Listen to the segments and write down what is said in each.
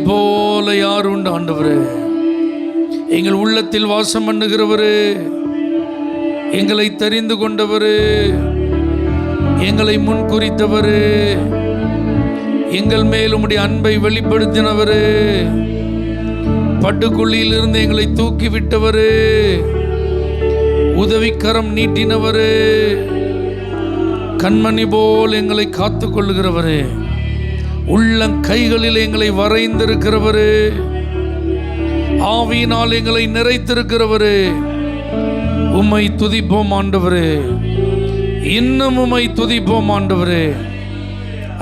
போல யார் உண்டு ஆண்டவரே? எங்கள் உள்ளத்தில் வாசம் பண்ணுகிறவரே, எங்களை தெரிந்து கொண்டவரே, எங்களை முன்குறித்தவரே, எங்கள் மேல் உம்முடைய அன்பை வெளிப்படுத்தினவரே, பட்டுக்குழியில் இருந்து எங்களை தூக்கி விட்டவரே, உதவிக்கரம் நீட்டினவரே, கண்மணி போல் எங்களை காத்து கொள்ளுகிறவரே, உள்ளங்கைகளில் எங்களை வரைந்திருக்கிறவரே, ஆவியினால் எங்களை நிறைத்திருக்கிறவரே, உம்மை துதிப்போம் ஆண்டவரே. இன்னும் உம்மை துதிப்போம் ஆண்டவரே.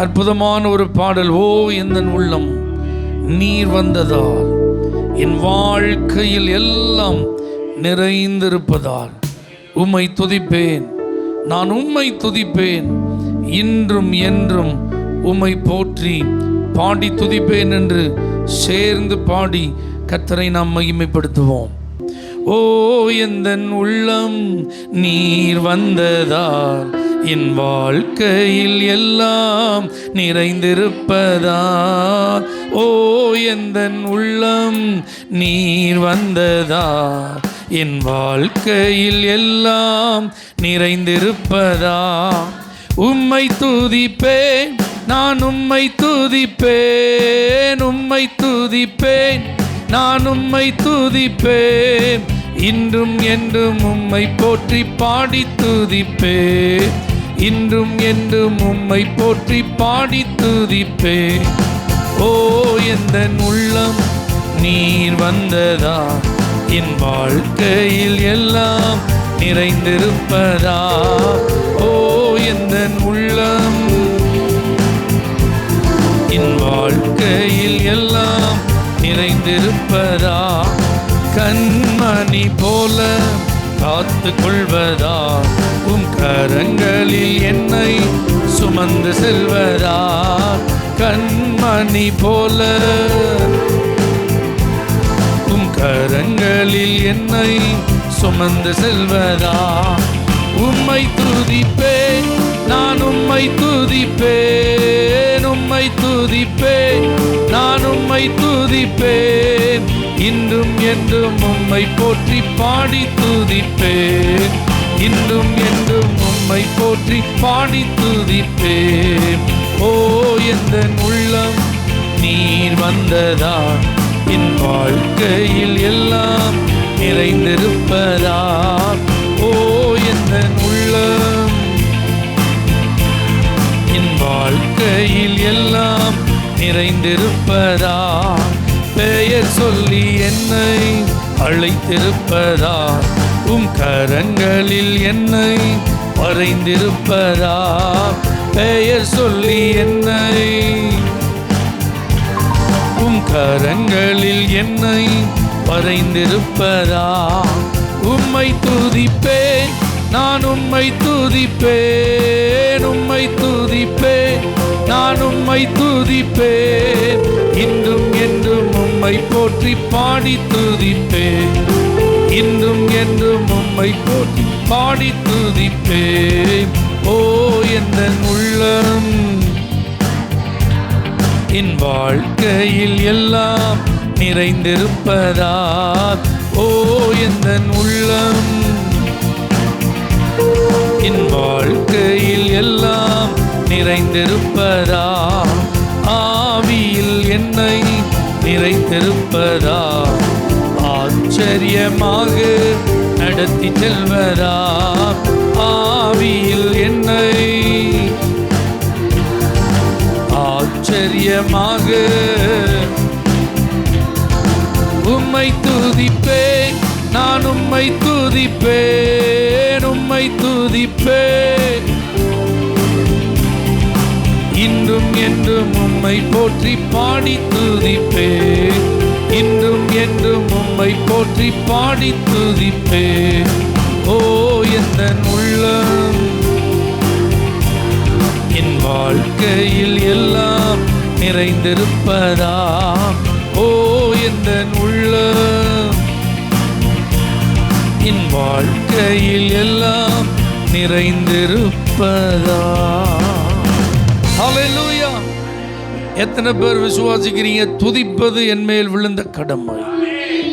அற்புதமான ஒரு பாடல். ஓ எந்தன் உள்ளம் நீர் வந்ததால் என் வாழ்க்கையில் எல்லாம் நிறைந்திருப்பதால் உம்மை துதிப்பேன், நான் உம்மை துதிப்பேன், இன்றும் என்றும் உம்மை போற்றி பாடி துதிப்பேன் என்று சேர்ந்து பாடி கர்த்தரை நாம் மகிமைப்படுத்துவோம். ஓ எந்தன் உள்ளம் நீர் வந்ததால் என் வாழ்க்கையில் எல்லாம் நிறைந்திருப்பதால், ஓ எந்தன் உள்ளம் நீர் வந்ததால் என் வாழ்க்கையில் எல்லாம் நிறைந்திருப்பதால் உம்மை துதிப்பேன், நான் உம்மை துதிப்பேன், உம்மை துதிப்பேன், நான் உம்மை துதிப்பேன், இன்றும் என்றும் உம்மை போற்றி பாடி துதிப்பேன், இன்றும் என்றும் உம்மை போற்றி பாடி துதிப்பேன். ஓ எந்தன் உள்ளம் நீர் வந்ததா என் வாழ்க்கையில் எல்லாம் நிறைந்திருப்பதா, ஓ எந்தன் உள்ளம் என் வாழ்க்கையில் எல்லாம் நிறைந்திருப்பதா, கண்மணி போல காத்து கொள்வதா, உம் கரங்களில் என்னை சுமந்து செல்வதா, கண்மணி போல உம் கரங்களில் என்னை சுமந்து செல்வதா, உம்மை துதிப்பேன், நான் உம்மை துதிப்பேன், உம்மை துதிப்பேன், நான் உம்மை துதிப்பேன், இன்றும் என்றும் உம்மை போற்றி பாடி துதிப்பேன், இன்றும் என்றும் உம்மை போற்றி பாடி துதிப்பேன். ஓ எந்தன் உள்ளம் நீர் வந்ததா என் வாழ்க்கையில் எல்லாம் நிறைந்திருப்பதா, ஓ எந்தன் உள்ளம் என் வாழ்க்கையில் எல்லாம் நிறைந்திருப்பதா, பெயர் சொல்லி என்னை அழைத்திருப்பதா, உம் கரங்களில் என்னை வரைந்திருப்பதா, பெயர் சொல்லி என்னை உம் கரங்களில் என்னை வரைந்திருப்பதா, உம்மை துதிப்பேன், நான் உம்மை துதிப்பேன், உம்மை துதிப்பேன், நான் உம்மை துதிப்பேன், இன்றும் என்றும் உம்மை போற்றி பாடி துதிப்பேன், இன்றும் என்றும் உம்மை போற்றி பாடி துதிப்பேன். ஓ எந்தன் உள்ளம் என் வாழ்க்கையில் எல்லாம் நிறைந்திருப்பதா, ஓ எந்தன் உள்ளம் என் வாழ்க்கையில் எல்லாம் நிறைந்திருப்பதா, ஆவியில் என்னை நிறைந்திருப்பதா, ஆச்சரியமாக நடத்தி செல்வதா, ஆவியில் என்னை ஆச்சரியமாக உம்மை துதிப்பேன், நான் உம்மை துதிப்பேன், உம்மை துதிப்பேன், இன்றும் என்றும் உம்மை போற்றி பாடி துதிப்பேன், இன்றும் என்றும் உம்மை போற்றி பாடி துதிப்பேன். ஓ எந்தன் உள்ளம் என் வாழ்க்கையில் எல்லாம் நிறைந்திருப்பதா, ஓ எந்தன் உள்ளம் என் வாழ்க்கையில் எல்லாம் நிறைந்திருப்பதா. ஹல்லேலூயா. எத்தனை பேர் விசுவாசிக்கிறீங்க? துதிப்பது என் மேல் விழுந்த கடமை.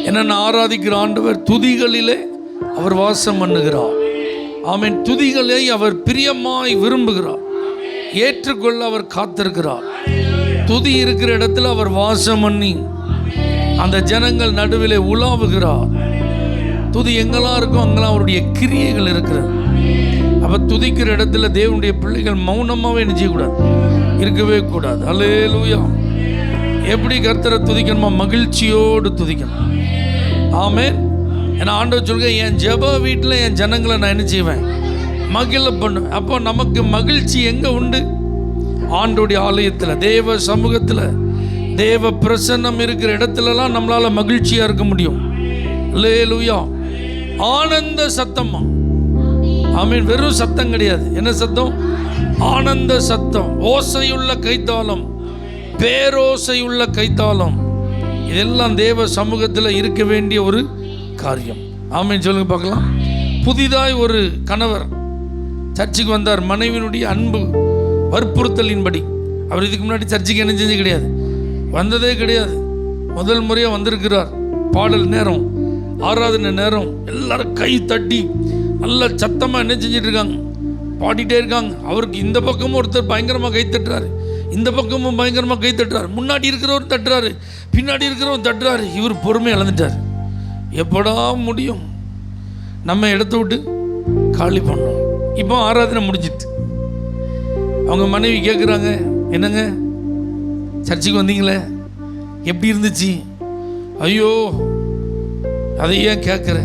என்ன ஆராதிக்கிற ஆண்டவர் துதிகளிலே அவர் வாசம் பண்ணுகிறார். ஆமென். துதிகளை அவர் பிரியமாய் விரும்புகிறார். ஏற்றுக்கொள்ள அவர் காத்திருக்கிறார். துதி இருக்கிற இடத்துல அவர் வாசம் பண்ணி அந்த ஜனங்கள் நடுவிலே உலாவுகிறார். துதி எங்கெல்லாம் இருக்கும் அங்கெல்லாம் அவருடைய கிரியைகள் இருக்கிறது. அப்போ துதிக்கிற இடத்துல தேவனுடைய பிள்ளைகள் மௌனமாகவே நிச்சயக்கூடாது, இருக்கவே கூடாது. அல்லேலூயா. எப்படி கர்த்தரை துதிக்கணுமா? மகிழ்ச்சியோடு துதிக்கணும். ஆமென். ஏன்னா ஆண்டவர் சொல்லுங்க, என் ஜெப வீட்டில் என் ஜனங்களை நான் என்ன செய்வேன்? மகிழ பண்ணுவேன். அப்போ நமக்கு மகிழ்ச்சி எங்கே உண்டு? ஆண்டோடைய ஆலயத்தில், தேவ சமூகத்தில், தேவ பிரசன்னம் இருக்கிற இடத்துலலாம் நம்மளால் மகிழ்ச்சியாக இருக்க முடியும். அல்லேலூயா. ஆனந்த சத்தமா? ஆமென். வெறும் சத்தம் கிடையாது. என்ன சத்தம்? ஆனந்த சத்தம். ஓசையுள்ள கைத்தாளம், பேரோசையுள்ள கைத்தாளம், இதெல்லாம் தேவ சமூகத்தில் இருக்க வேண்டிய ஒரு காரியம். ஆமென். சொல்லுங்க பார்க்கலாம். புதிதாய் ஒரு கணவர் சர்ச்சுக்கு வந்தார். மனைவியினுடைய அன்பு வற்புறுத்தலின்படி. அவர் இதுக்கு முன்னாடி சர்ச்சுக்கு என்ன செஞ்சது கிடையாது, வந்ததே கிடையாது. முதல் முறையாக வந்திருக்கிறார். பாடல் நேரம், ஆராதனை நேரம், எல்லாரும் கை தட்டி நல்ல சத்தமாக என்ன செஞ்சிட்டு இருக்காங்க, பாடிட்டே இருக்காங்க. அவருக்கு இந்த பக்கமும் ஒருத்தர் பயங்கரமாக கை தட்டுறாரு, இந்த பக்கமும் பயங்கரமாக கை தட்டுறாரு. முன்னாடி இருக்கிறவர் தட்டுறாரு, பின்னாடி இருக்கிறவர் தட்டுறாரு. இவர் பொறுமை இழந்துட்டார். எப்படா முடியும்? நம்ம இடத்த விட்டு காலி பண்ணோம். இப்போ ஆராதனை முடிஞ்சிட்டு அவங்க மனைவி கேட்குறாங்க, என்னங்க சர்ச்சுக்கு வந்தீங்களே, எப்படி இருந்துச்சு? ஐயோ, அதை ஏன் கேட்குற?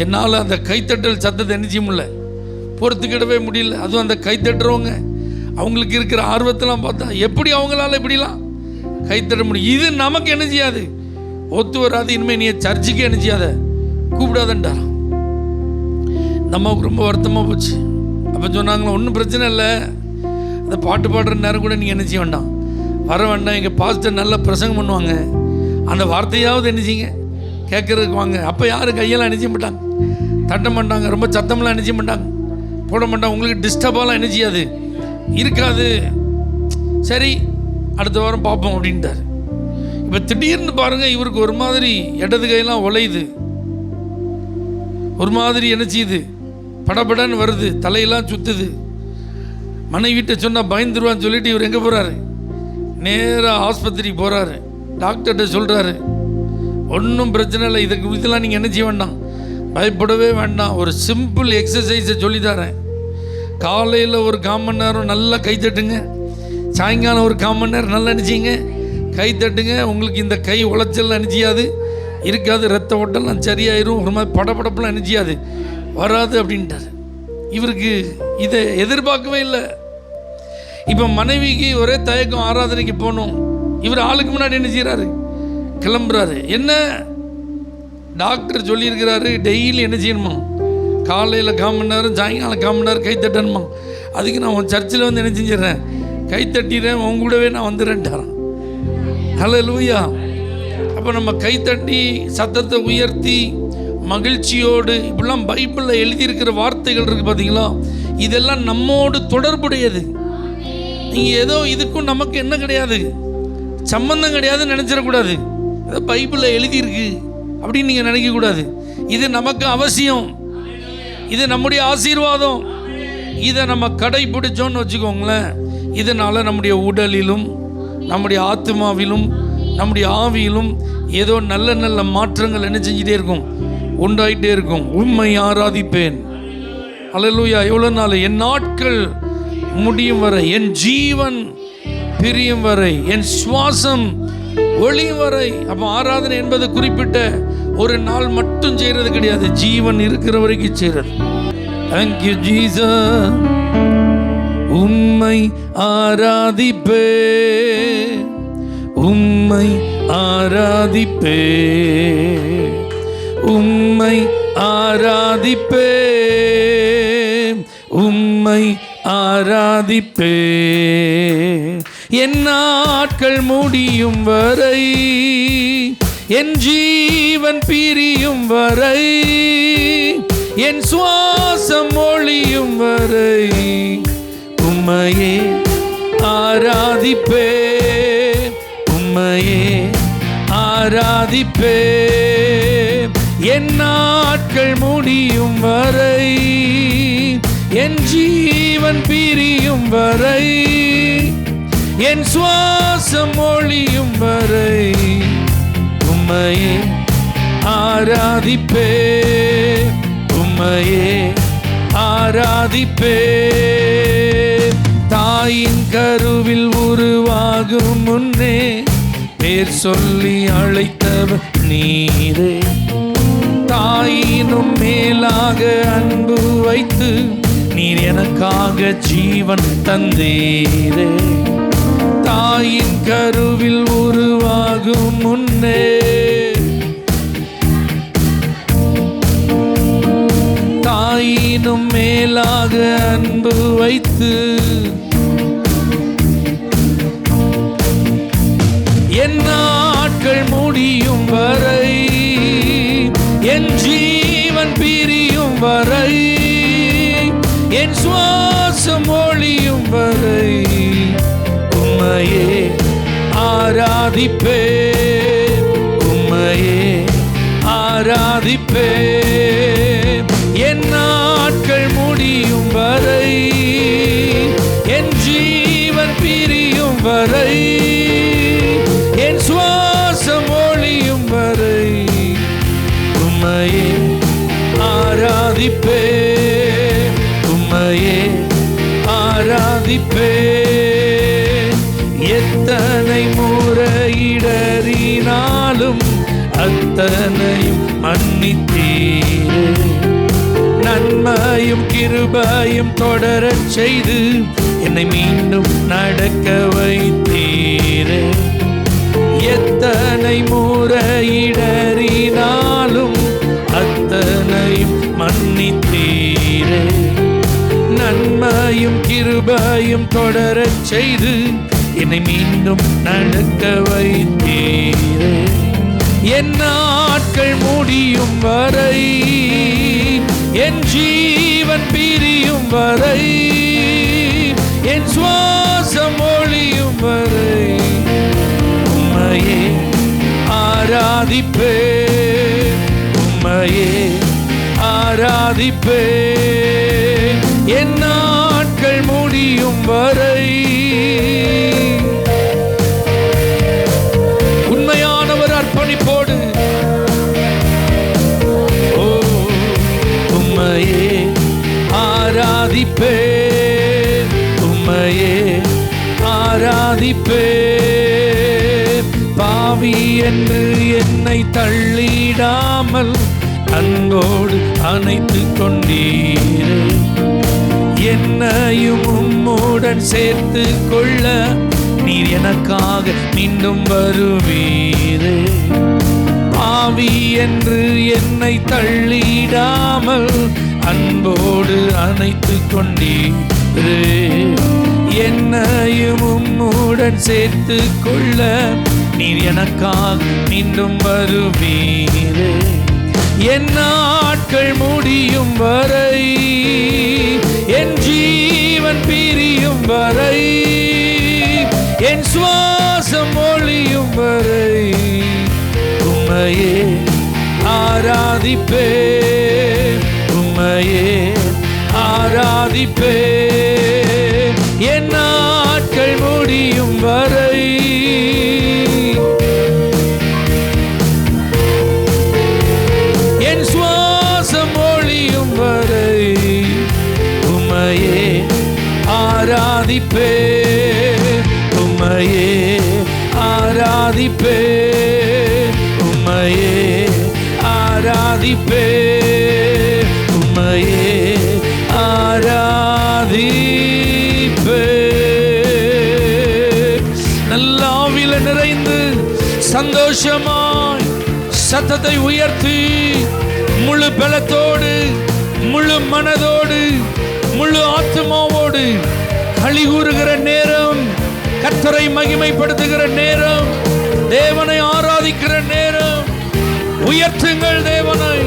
என்னால் அந்த கைத்தட்டல் சத்தத்தை நினைச்ச முடியல, பொறுத்துக்கிடவே முடியல. அதுவும் அந்த கைத்தட்டுறவங்க அவங்களுக்கு இருக்கிற ஆர்வத்தெல்லாம் பார்த்தா எப்படி அவங்களால இப்படிலாம் கைத்தட்ட முடியும்? இது நமக்கு என்ன செய்யாது, ஒத்து வராது. இனிமேல் நீ சர்ச்சுக்கு என்ன செய்யாத, கூப்பிடாதன்றாராம். நமக்கு ரொம்ப வருத்தமாக போச்சு. அப்போ சொன்னாங்களா, ஒன்றும் பிரச்சனை இல்லை, அந்த பாட்டு பாடுற நேரம் கூட நீங்கள் என்ன செய்ய வேண்டாம், வர வேண்டாம். எங்கள் பாஸ்டர் நல்லா பிரசங்கம் பண்ணுவாங்க, அந்த வார்த்தையாவது என்ன செய்யுங்க, கேட்குறதுக்கு வாங்க. அப்போ யாரும் கையெல்லாம் என்ன செய்ய மாட்டாங்க, தட்ட மாட்டாங்க, ரொம்ப சத்தமெல்லாம் என்ன செய்ய மாட்டாங்க, போட மாட்டாங்க. உங்களுக்கு டிஸ்டர்பாலாம் என்ன செய்யாது, இருக்காது. சரி, அடுத்த வாரம் பார்ப்போம் அப்படின்ட்டார். இப்போ திடீர்னு பாருங்கள், இவருக்கு ஒரு மாதிரி இடது கையெல்லாம் உழையுது, ஒரு மாதிரி என்ன செய்யுது, படபடன்னு வருது, தலையெல்லாம் சுற்றுது. மனைவிட்ட சொன்னால் பயந்துருவான்னு சொல்லிட்டு இவர் எங்கே போகிறாரு, நேராக ஆஸ்பத்திரிக்கு போகிறாரு. டாக்டர்கிட்ட சொல்கிறாரு, ஒன்றும் பிரச்சனை இல்லை, இதெல்லாம் நீங்கள் என்ன செய்ய வேண்டாம், பயப்படவே வேண்டாம். ஒரு சிம்பிள் எக்ஸசைஸை சொல்லித்தரேன். காலையில் ஒரு 1/4 மணி நேரம் நல்லா கை தட்டுங்க, சாயங்காலம் ஒரு 1/4 மணி நேரம் நல்லா நினச்சிங்க, கை தட்டுங்க. உங்களுக்கு இந்த கை உளைச்சல்லாம் நினச்சியாது இருக்காது, ரத்த ஓட்டெல்லாம் சரியாயிரும், ஒரு மாதிரி படப்படப்பெல்லாம் நினச்சியாது வராது அப்படின்ட்டார். இவருக்கு இதை எதிர்பார்க்கவே இல்லை. இப்போ மனைவிக்கு ஒரே தயக்கம், ஆராதனைக்கு போகணும். இவர் ஆளுக்கு முன்னாடி என்ன செய்கிறாரு, கிளம்புறாரு. என்ன டாக்டர் சொல்லியிருக்கிறாரு, டெய்லி என்ன செய்யணுமா, காலையில் 1/4 மணி நேரம், சாயங்காலம் 1/4 மணி நேரம் கை தட்டணுமா. அதுக்கு நான் உன் சர்ச்சில் வந்து என்ன செஞ்சிடறேன், கை தட்டிடுறேன், உன் கூடவே நான் வந்துடுறேன்ட்டாரான். ஹல்லேலூயா. அப்போ நம்ம கை தட்டி சத்தத்தை உயர்த்தி மகிழ்ச்சியோடு, இப்படிலாம் பைபிளில் எழுதியிருக்கிற வார்த்தைகள் இருக்குது பார்த்தீங்களா, இதெல்லாம் நம்மோடு தொடர்புடையது. நீங்கள் ஏதோ இதுக்கும் நமக்கு என்ன கிடையாது, சம்பந்தம் கிடையாதுன்னு நினச்சிடக்கூடாது. ஏதோ பைபிளில் எழுதியிருக்கு அப்படின்னு நீங்கள் நினைக்கக்கூடாது. இது நமக்கு அவசியம், இது நம்முடைய ஆசீர்வாதம். இதை நம்ம கடைபிடிச்சோன்னு வச்சுக்கோங்களேன், இதனால் நம்முடைய உடலிலும், நம்முடைய ஆத்மாவிலும், நம்முடைய ஆவியிலும் ஏதோ நல்ல நல்ல மாற்றங்கள் என்ன செஞ்சிட்டே இருக்கும், உண்டாயிட்டே இருக்கும். உம்மை ஆராதிப்பேன். அல்லேலூயா. எவ்வளோ நாள், என் நாட்கள் முடியும் வரை, என் ஜீவன் பிரியும் வரை, என் சுவாசம் ஒளியும் வரை. அப்போ ஆராதனை என்பது குறிப்பிட்ட ஒரு நாள் மட்டும் செய்கிறது கிடையாது, ஜீவன் இருக்கிற வரைக்கும் செய்கிறது. Thank you Jesus. உம்மை ஆராதிப்பே, உம்மை ஆராதிப்பே, உம்மை ஆராதிப்பே, உம்மை ஆராதிப்பே, என் நாட்கள் முடியும் வரை, என் ஜீவன் பிரியும் வரை, என் சுவாசம் ஒளியும் வரை, உம்மையே ஆராதிப்பே. ஆராதிப்பே என் நாட்கள் முடியும் வரை, என் ஜீவன் பிரியும் வரை, என் சுவாசம் ஒழியும் வரை உம்மையே ஆராதிப்பே, உம்மையே ஆராதிப்பே. தாயின் கருவில் உருவாகும் முன்னே பேர் சொல்லி அழைத்தவர் நீரே, தாயினும் மேலாக அன்பு வைத்து நீர் எனக்காக ஜீவன் தந்தீரே. தாயின் கருவில் உருவாகும் முன்னே தாயினும் மேலாக அன்பு வைத்து என் நாட்கள் முடியும் வரை, என் ஜீவன் பிரியும் வரை, என் சுவாசம் ஒழியும் வரை உம்மையே ஆராதிப்பே, உம்மையே ஆராதிப்பே. என் நாட்கள் முடியும் வரை, என் ஜீவன் பிரியும் வரை, என் சுவாசம் ஒழியும் வரை உம்மையே ஆராதிப்பே, உம்மையே ஆராதிப்பே. எத்தனை முறையிடறினாலும் அத்தனையும் மன்னித்தீரே, நன்மையும் கிருபையும் தொடரச் செய்து என்னை மீண்டும் நடக்க வைத்தீரே. எத்தனை முறையிடறினாலும் அத்தனையும் மன்னித்தீரே, நன்மையும் கிருபையும் தொடரச் செய்து என்னை மீண்டும் நடக்க வைத்தீரே. என் நாட்கள் முடியும் வரை, என் ஜீவன் பிரியும் வரை, என் சுவாசம் ஒழியும் வரை உம்மையே ஆராதிப்பே, உம்மையே ஆராதிப்பே. என் நாட்கள் முடியும் வரை உண்மையானவர் அர்ப்பணிப்போடு உம்மையே ஆராதிப்பே, உம்மையே ஆராதிப்பே. பாவி என்று என்னை தள்ளிடாமல் அன்போடு அணைத்து கொண்டீரே, என்னையும் உம்முடன் சேர்த்து கொள்ள நீர் எனக்காக மீண்டும் வருவீரே. பாவி என்று என்னை தள்ளிடாமல் அன்போடு அணைத்து கொண்டீரே, என்னையும் உம்முடன் சேர்த்து கொள்ள நீர் எனக்காக மீண்டும் வருவீரே. என் நாட்கள் முடியும் வரை, என் ஜீவன் பிரியும் வரை, என் சுவாசம் ஒழியும் வரை உம்மையே ஆராதிப்பே, உம்மையே ஆராதிப்பே. என் நாட்கள் முடியும் வரை என் சுவாசம் ஒழியும் வரை உம்மையே ஆராதிப்பே, உம்மையே ஆராதிப்பே, உம்மையே ஆராதிப்பே, உம்மையே ஆராதிப்பே. நல்ல ஆவியில நிறைந்து சந்தோஷமாய் சத்தத்தை உயர்த்தி முழு பலத்தோடு, முழு மனதோடு, முழு ஆத்மாவோடு களி கூறுகிற நேரம், கர்த்தரை மகிமைப்படுத்துகிற நேரம், தேவனை ஆராதிக்கிற நேரம். உயர்த்துங்கள் தேவனை,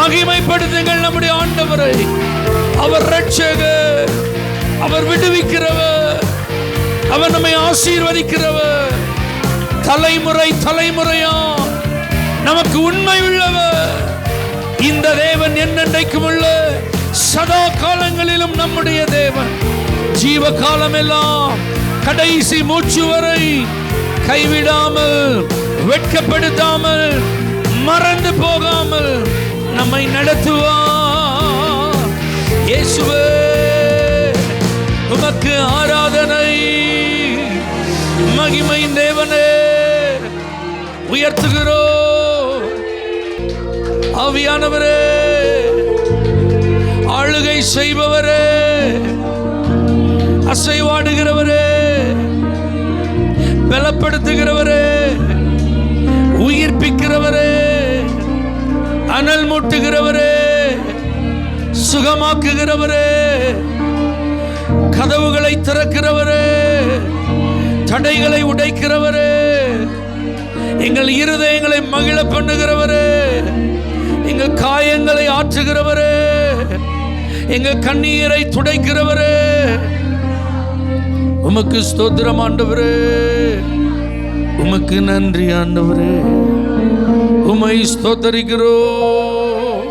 மகிமைப்படுத்துங்கள் நம்முடைய ஆண்டவரை. அவர் ரட்சகர், அவர் விடுவிக்கிறவர், அவர் நம்மை ஆசீர்வதிக்கிறவர். தலைமுறை தலைமுறையா நமக்கு உண்மை உள்ளவர். இந்த தேவன் என்னென்றைக்கும் உள்ள சதா காலங்களிலும் நம்முடைய தேவன். ஜீவ காலம் எல்லாம் கடைசி மூச்சு வரை கைவிடாமல், வெட்கப்படுத்தாமல், மறந்து போகாமல் நம்மை நடத்துவார். இயேசுவே உமக்கு ஆராதனை, மகிமை தேவனே உயர்த்துகிறோம். ஆவியானவரே, ஆளுகை செய்பவரே, அசைவாடுகிறவரே, பலப்படுத்துகிறவரே, உயிர்ப்பிக்கிறவரே, அனல் மூட்டுகிறவரே, சுகமாக்குகிறவரே, கதவுகளை திறக்கிறவரே, தடைகளை உடைக்கிறவரே, எங்கள் இருதயங்களை மகிழ பண்ணுகிறவரே, எங்கள் காயங்களை ஆற்றுகிறவரே, எங்கள் கண்ணீரை துடைக்கிறவரே, உமக்கு ஸ்தோத்திரம் ஆண்டவரே. உமக்கு நன்றி ஆண்டவரே. உம்மை ஸ்தோத்தரிக்கிறோம்.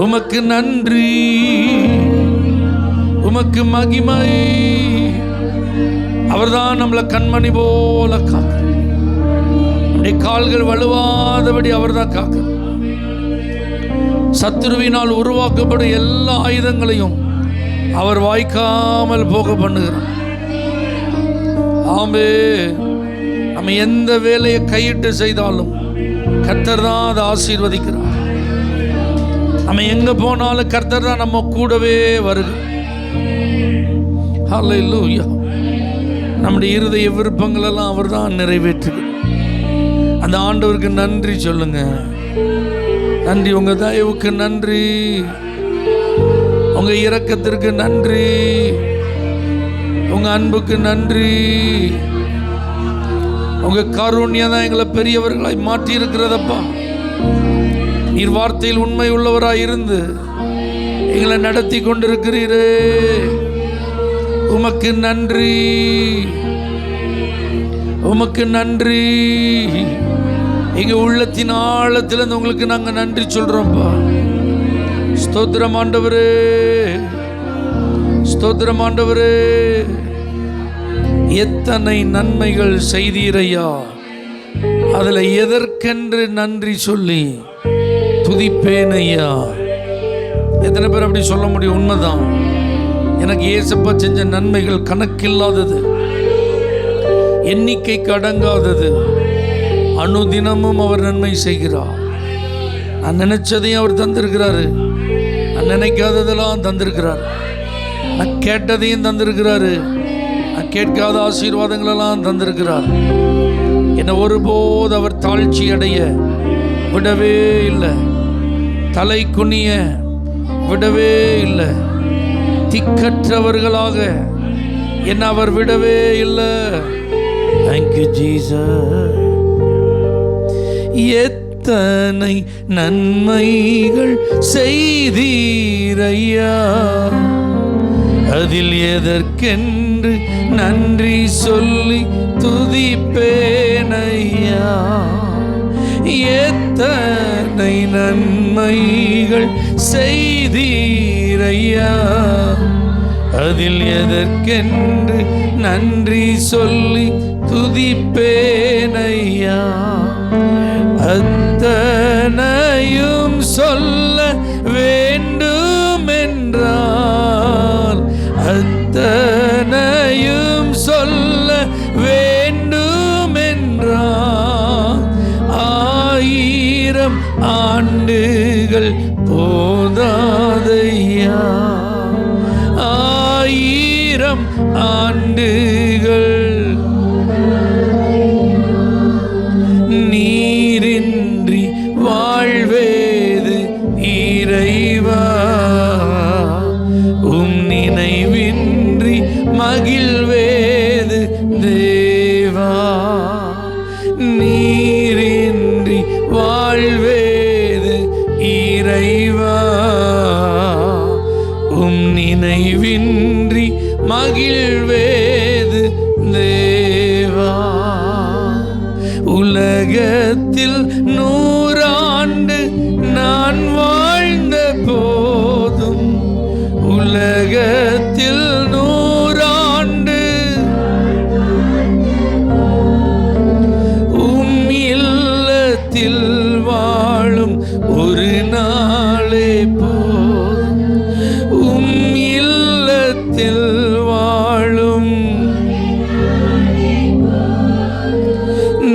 உமக்கு நன்றி, உமக்கு மகிமை. அவர்தான் நம்மளை கண்மணி போல காக்க, நம்முடைய கால்கள் வலுவாதபடி அவர்தான் காக்க. சத்துருவினால் உருவாக்கப்படும் எல்லா ஆயுதங்களையும் அவர் வாய்க்காமல் போக பண்ணுகிறார். ஆமே, நம்ம எந்த வேலையை கையிட்டு செய்தாலும் கர்த்தர் தான் அதை ஆசீர்வதிக்கிறார். நம்ம எங்க போனாலும் கர்த்தர் தான் நம்ம கூடவே வருகிறார். ஹல்லேலூயா. நம்முடைய இருதய விருப்பங்கள் எல்லாம் அவர் தான் நிறைவேற்றுகிறார். அந்த ஆண்டவருக்கு நன்றி சொல்லுங்க. நன்றி, உங்க தயவுக்கு நன்றி, உங்க இரக்கத்திற்கு நன்றி, உங்க அன்புக்கு நன்றி. உங்க காருண்யம் தான் எங்களை பெரியவர்களாய் மாற்றி இருக்கிறதப்பா. நீர் வார்த்தையில் உண்மை உள்ளவராய் இருந்து எங்களை நடத்தி கொண்டிருக்கிறீரே, உமக்கு நன்றி, உமக்கு நன்றி. எங்க உள்ளத்தின் ஆழத்திலிருந்து உங்களுக்கு நாங்க நன்றி சொல்றோம்ப்பா. ஸ்தோத்திரம் ஆண்டவரே, ஸ்தோத்திரம் ஆண்டவரே. எத்தனை நன்மைகள் செய்தீரையா, அதுல எதற்கென்று நன்றி சொல்லி துதிப்பேன் ஐயா. எத்தனை பேர் அப்படி சொல்ல முடியும்? உண்மைதான். எனக்கு இயேசப்பா செஞ்ச நன்மைகள் கணக்கில்லாதது, எண்ணிக்கைக்கு அடங்காதது. அனுதினமும் அவர் நன்மை செய்கிறார். நான் நினைச்சதையும் அவர் தந்திருக்கிறாரு, நான் நினைக்காததெல்லாம் தந்திருக்கிறார். நான் கேட்டதையும் தந்திருக்கிறாரு, நான் கேட்காத ஆசீர்வாதங்களெல்லாம் தந்திருக்கிறார். என்னை ஒருபோது அவர் தாழ்ச்சி அடைய விடவே இல்லை, தலை குனிய விடவே இல்லை, திக்கற்றவர்களாக என்னை அவர் விடவே இல்லை. Thank you Jesus. எத்தனை நன்மைகள் செய்தீரையா, அதில் எதற்கென்று நன்றி சொல்லி துதிப்பேனையா. எத்தனை நன்மைகள் செய்தீரையா, அதில் எதற்கென்று நன்றி சொல்லி துதிப்பேனையா. அத்தனையும் சொல்ல வேண்டுமென்றால், அத்தனையும் சொல்ல வேண்டுமென்றால் 1000 ஆண்டுகள் போதாதையா. 1000 ஆண்டுகள் நீரின்றி வாழ்வேது இறைவா, உம் நினைவின்றி மகிழ்வேது தேவா. நீரின்றி வாழ்வேது இறைவா, உம் நினைவின்றி மகிழ்வேது தேவா. உலகத்தில் 100 ஆண்டு நான் வாழ்ந்த போதும், உலகத்தில் 100 ஆண்டு இல்லத்தில் வாழும் ஒரு நாளே போதும், இல்லத்தில் வாழும்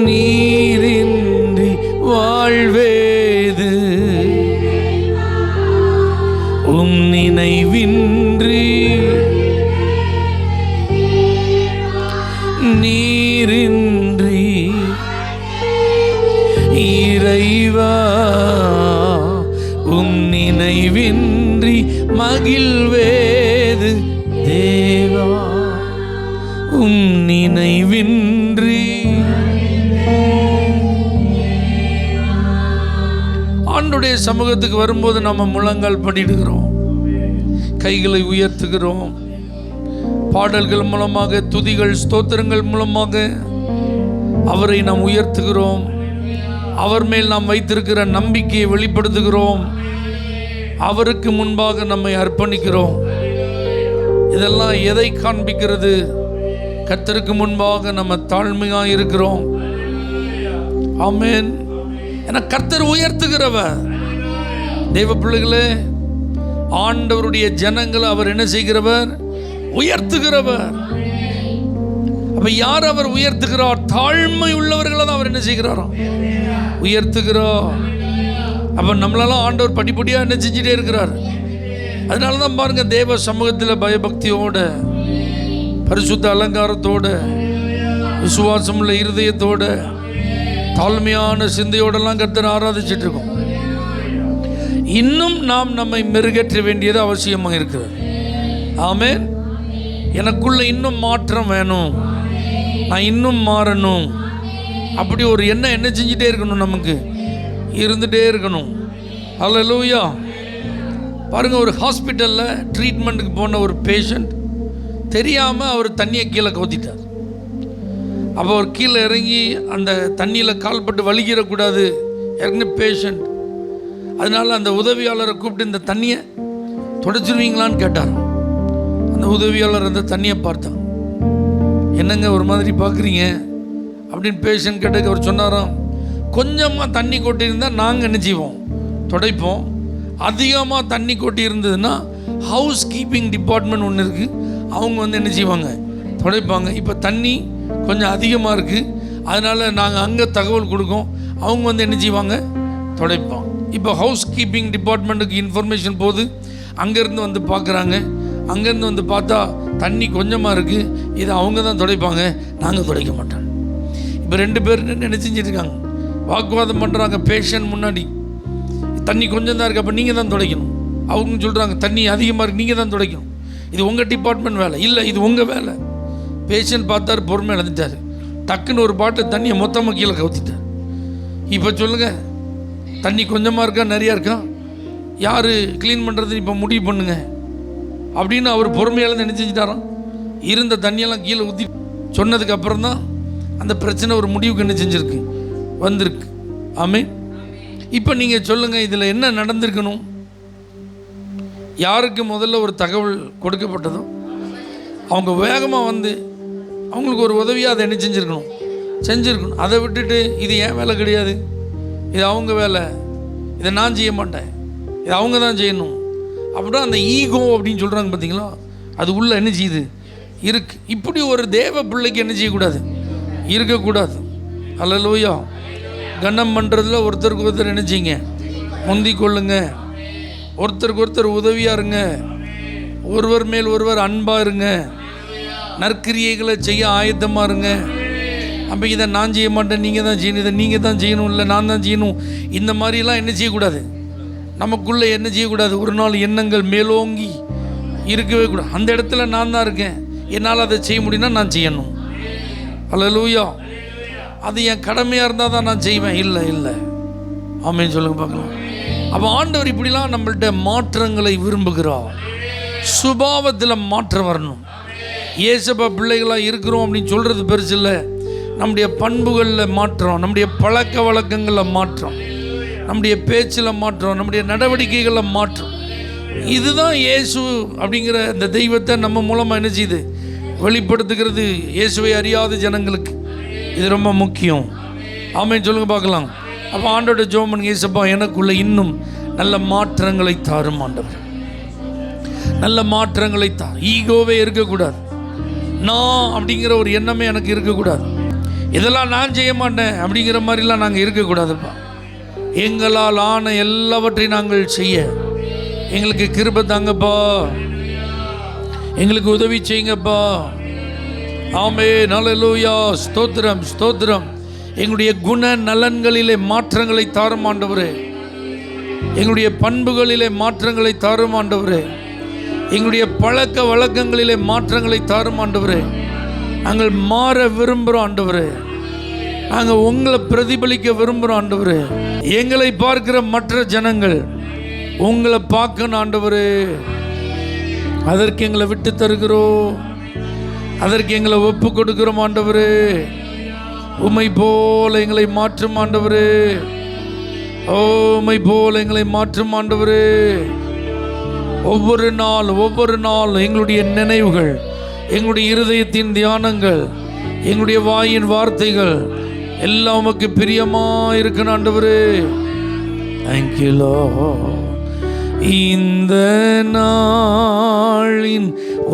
நீரின்றி வாழ்வேது, நினைவின்றி நீரின்றி இறைவா, நினைவின்றி மகிழ்வேது தேவா, நினைவின்றி. ஆண்டவருடைய சமூகத்துக்கு வரும்போது நம்ம முழங்கால் படிடுகிறோம், கைகளை உயர்த்துகிறோம், பாடல்கள் மூலமாக, துதிகள் ஸ்தோத்திரங்கள் மூலமாக அவரை நாம் உயர்த்துகிறோம், அவர் மேல் நாம் வைத்திருக்கிற நம்பிக்கையை வெளிப்படுத்துகிறோம், அவருக்கு முன்பாக நம்மை அர்ப்பணிக்கிறோம். இதெல்லாம் எதை காண்பிக்கிறது? கர்த்தருக்கு முன்பாக நம்ம தாழ்மையாக இருக்கிறோம். ஆமென். ஏன்னா கர்த்தர் உயர்த்துகிறவர். தேவ பிள்ளைகளே, ஆண்டவருடைய ஜனங்களை அவர் என்ன செய்கிறவர்? உயர்த்துகிறவர். அப்ப யார் அவர் உயர்த்துகிறார்? தாழ்மை உள்ளவர்களை தான் அவர் என்ன செய்கிறாராம்? உயர்த்துகிறார். அப்ப நம்மளெல்லாம் ஆண்டவர் படிப்படியாக என்ன செஞ்சுட்டே இருக்கிறார். அதனால தான் பாருங்க, தேவ சமூகத்தில் பயபக்தியோட, பரிசுத்த அலங்காரத்தோட, விசுவாசமுள்ள இருதயத்தோட, தாழ்மையான சிந்தையோடெல்லாம் கர்த்தரை ஆராதிச்சுட்டு இருக்கோம். இன்னும் நாம் நம்மை மெருகேற்ற வேண்டியது அவசியமாக இருக்கிறது. ஆமென். எனக்குள்ள இன்னும் மாற்றம் வேணும், நான் இன்னும் மாறணும், அப்படி ஒரு எண்ணம் என்ன செஞ்சுட்டே இருக்கணும், நமக்கு இருந்துகிட்டே இருக்கணும். அல்லேலூயா. பாருங்க, ஒரு ஹாஸ்பிட்டலில் ட்ரீட்மெண்ட்டுக்கு போன ஒரு பேஷண்ட் தெரியாமல் அவர் தண்ணியை கீழே கவுத்திட்டார். அப்போ அவர் கீழே இறங்கி அந்த தண்ணியில் கால்பட்டு வலிக்கிறக்கூடாது, ஏற்கனவே பேஷண்ட். அதனால் அந்த உதவியாளரை கூப்பிட்டு இந்த தண்ணியை துடைச்சிருவீங்களான்னு கேட்டார். அந்த உதவியாளர் அந்த தண்ணியை பார்த்தான். என்னங்க ஒரு மாதிரி பார்க்குறீங்க அப்படின்னு பேஷண்ட் கேட்டதுக்கு அவர் சொன்னாராம், கொஞ்சமாக தண்ணி கொட்டியிருந்தால் நாங்கள் என்ன செய்வோம்? துடைப்போம். அதிகமாக தண்ணி கொட்டி இருந்ததுன்னா ஹவுஸ் கீப்பிங் டிபார்ட்மெண்ட் ஒன்று இருக்குது, அவங்க வந்து என்ன செய்வாங்க? துடைப்பாங்க. இப்போ தண்ணி கொஞ்சம் அதிகமாக இருக்குது, அதனால் நாங்கள் அங்கே தகவல் கொடுக்கோம், அவங்க வந்து என்ன செய்வாங்க? துடைப்பாங்க. இப்போ ஹவுஸ் கீப்பிங் டிபார்ட்மெண்ட்டுக்கு இன்ஃபர்மேஷன் போகுது, அங்கேருந்து வந்து பார்க்குறாங்க. அங்கேருந்து வந்து பார்த்தா தண்ணி கொஞ்சமாக இருக்குது, இதை அவங்க தான் துடைப்பாங்க, நாங்கள் துடைக்க மாட்டோம். இப்போ 2 பேர் என்ன செஞ்சுருக்காங்க? வாக்குவாதம் பண்ணுறாங்க. பேஷண்ட் முன்னாடி தண்ணி கொஞ்சம் தான் இருக்குது, அப்போ நீங்கள் தான் துடைக்கணும். அவங்க சொல்கிறாங்க தண்ணி அதிகமாக இருக்குது, நீங்கள் தான் துடைக்கணும், இது உங்கள் டிபார்ட்மெண்ட் வேலை. இல்லை, இது உங்கள் வேலை. பேஷண்ட் பார்த்தாரு, பொறுமை இழந்துட்டார். டக்குன்னு ஒரு பாட்டில் தண்ணியை மொத்தமாக கீழே கவுத்திட்டார். இப்போ சொல்லுங்கள், தண்ணி கொஞ்சமாக இருக்கா நிறையா இருக்கா, யார் க்ளீன் பண்ணுறது இப்போ முடிவு பண்ணுங்க அப்படின்னு அவர் பொறுமையால் என்ன செஞ்சுட்டாராம்? இருந்த தண்ணியெல்லாம் கீழே ஊற்றி சொன்னதுக்கு அப்புறம் தான் அந்த பிரச்சனை ஒரு முடிவுக்கு என்ன செஞ்சுருக்கு, வந்திருக்கு. ஆமென். இப்போ நீங்கள் சொல்லுங்கள், இதில் என்ன நடந்திருக்கணும்? யாருக்கு முதல்ல ஒரு தகவல் கொடுக்கப்பட்டதோ அவங்க வேகமாக வந்து அவங்களுக்கு ஒரு உதவியாக அதை என்ன செஞ்சுருக்கணும். அதை விட்டுட்டு இது என் வேலை கிடையாது, இது அவங்க வேலை, இதை நான் செய்ய மாட்டேன், இது அவங்க தான் செய்யணும் அப்படின்னா அந்த ஈகோ அப்படின்னு சொல்கிறாங்க பார்த்தீங்களா, அது உள்ள என்ன செய்யுது இருக்கு. இப்படி ஒரு தேவ பிள்ளைக்கு என்ன செய்யக்கூடாது? இருக்கக்கூடாது. அல்லேலூயா. கனம் பண்ணுறதுல ஒருத்தருக்கு ஒருத்தர் என்ன செய்யுங்க? முந்தி கொள்ளுங்க. ஒருத்தருக்கு ஒருத்தர் உதவியாக இருங்க. ஒருவர் மேல் ஒருவர் அன்பாக இருங்க. நற்கிரியைகளை செய்ய ஆயத்தமாக இருங்க. அப்போ இதை நான் செய்ய மாட்டேன், நீங்கள் தான் செய்யணும், இதை நீங்கள் தான் செய்யணும், இல்லை நான் தான் செய்யணும், இந்த மாதிரிலாம் என்ன செய்யக்கூடாது? நமக்குள்ளே என்ன செய்யக்கூடாது? ஒரு நாள் எண்ணங்கள் மேலோங்கி இருக்கவே கூடாது. அந்த இடத்துல நான் தான் இருக்கேன், என்னால் அதை செய்ய முடியும்னா நான் செய்யணும். அல்லேலூயா. அது என் கடமையாக இருந்தால் தான் நான் செய்வேன். இல்லை. ஆமென் சொல்லுங்க பார்க்கலாம். அப்போ ஆண்டவர் இப்படிலாம் நம்மள்கிட்ட மாற்றங்களை விரும்புகிறார். சுபாவத்தில் மாற்றம் வரணும். ஏசப்பா பிள்ளைகளாக இருக்கிறோம் அப்படின்னு சொல்கிறது பெருசு இல்லை. நம்முடைய பண்புகளில் மாற்றம், நம்முடைய பழக்க வழக்கங்களில் மாற்றம், நம்முடைய பேச்சில் மாற்றம், நம்முடைய நடவடிக்கைகளில் மாற்றம். இதுதான் இயேசு அப்படிங்கிற இந்த தெய்வத்தை நம்ம மூலமாக என்ன செய்யுது வெளிப்படுத்துகிறது இயேசுவை அறியாத ஜனங்களுக்கு. இது ரொம்ப முக்கியம். ஆமென் சொல்லுங்க பார்க்கலாம். அப்போ ஆண்டோட ஜெபம் பண்ணுங்க, இயேசுப்பா எனக்குள்ள இன்னும் நல்ல மாற்றங்களை தாரும் ஆண்டவர், நல்ல மாற்றங்களை தார். ஈகோவே இருக்கக்கூடாது, நான் அப்படிங்கிற ஒரு எண்ணமே எனக்கு இருக்கக்கூடாது. இதெல்லாம் நான் செய்ய மாட்டேன் அப்படிங்கிற மாதிரிலாம் நாங்கள் இருக்கக்கூடாதுப்பா. எங்களால் ஆன எல்லாவற்றையும் நாங்கள் செய்ய எங்களுக்கு கிருபை தாங்கப்பா, எங்களுக்கு உதவி செய்யுங்கப்பா. ஆமென் அல்லேலூயா. ஸ்தோத்திரம் ஸ்தோத்திரம். எங்களுடைய குண நலன்களிலே மாற்றங்களை தாரும் ஆண்டவரே, எங்களுடைய பண்புகளிலே மாற்றங்களை தாரும் ஆண்டவரே, எங்களுடைய பழக்க வழக்கங்களிலே மாற்றங்களை தாரும் ஆண்டவரே. நாங்கள் மாற விரும்புகிறோம் ஆண்டவரே, நாங்கள் உங்களை பிரதிபலிக்க விரும்புகிறோம் ஆண்டவரே. எங்களை பார்க்கிற மற்ற ஜனங்கள் உங்களை பார்க்கணும் ஆண்டவரே. அதற்கு எங்களை விட்டு தருகிறோம், அதற்கு எங்களை ஒப்பு கொடுக்கிறோம் ஆண்டவரே. உம்மை போல எங்களை மாற்றும் ஆண்டவரே, உம்மை போல எங்களை மாற்றும் ஆண்டவரே. ஒவ்வொரு நாள் எங்களுடைய நினைவுகள், எங்களுடைய இருதயத்தின் தியானங்கள், எங்களுடைய வாயின் வார்த்தைகள் எல்லாம் உமக்கு பிரியமா இருக்கணும் ஆண்டவரே. Thank you Lord. இந்த நாளின்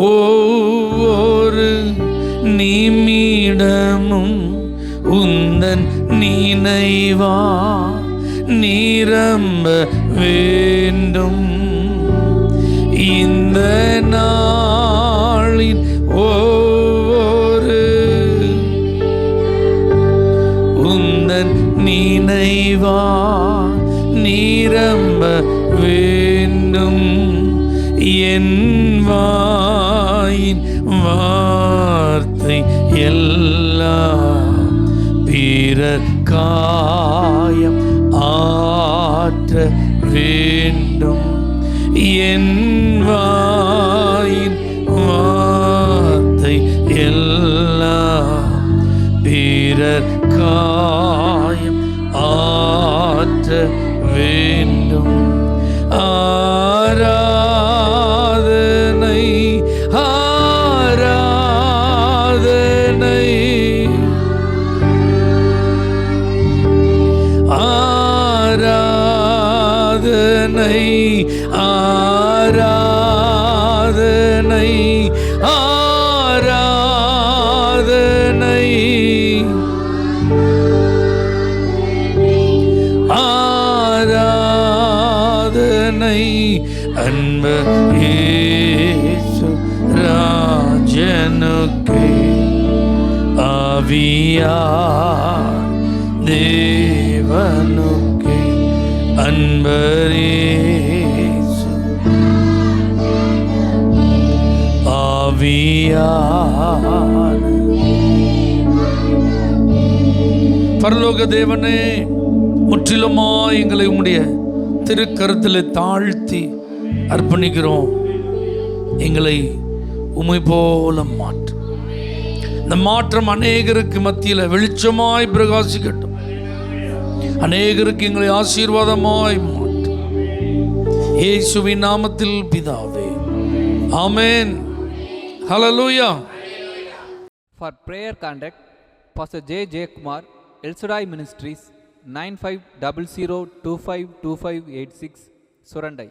ஒவ்வொரு நிமிடமும் உந்தன் நினைவா நிரம்ப வேண்டும். இந்த நாளின் ஒவ்வொரு உந்தன் நினைவா நிரம்ப வேண்டும். என் வாயின் வார்த்தை எல்லாம் பிறர் காயம் ஆற்ற வேண்டும். என் வாயின் வார்த்தை எல்லாம் பிறர் காயம் ஆற்ற வேண்டும். ஆராதனை ஆராதனை ஆராதனை ஆராதனை ஆராதனை ஆராதனை அன்பு இயேசு ராஜனுக்கு ஆவியார் தேவனுக்கு அன்பரேசு ஆவியார். பரலோக தேவனே, முற்றிலுமாய் எங்களை உம்முடைய திருக்கரத்தில் தாழ்த்தி அர்ப்பணிக்கிறோம். எங்களை உம்மை போல மாற்றும். இந்த மாற்றம் அநேகருக்கு மத்தியில் வெளிச்சமாய் பிரகாசிக்கட்டும். அநேகருக்கு எங்களை ஆசீர்வாதமாய் மாற்றும். இயேசுவின் நாமத்தில் பிதாவே, ஆமென். ஹல்லேலூயா. For prayer contact, Pastor J. J. Kumar, El Shaddai Ministries, 9500252586, Surandai.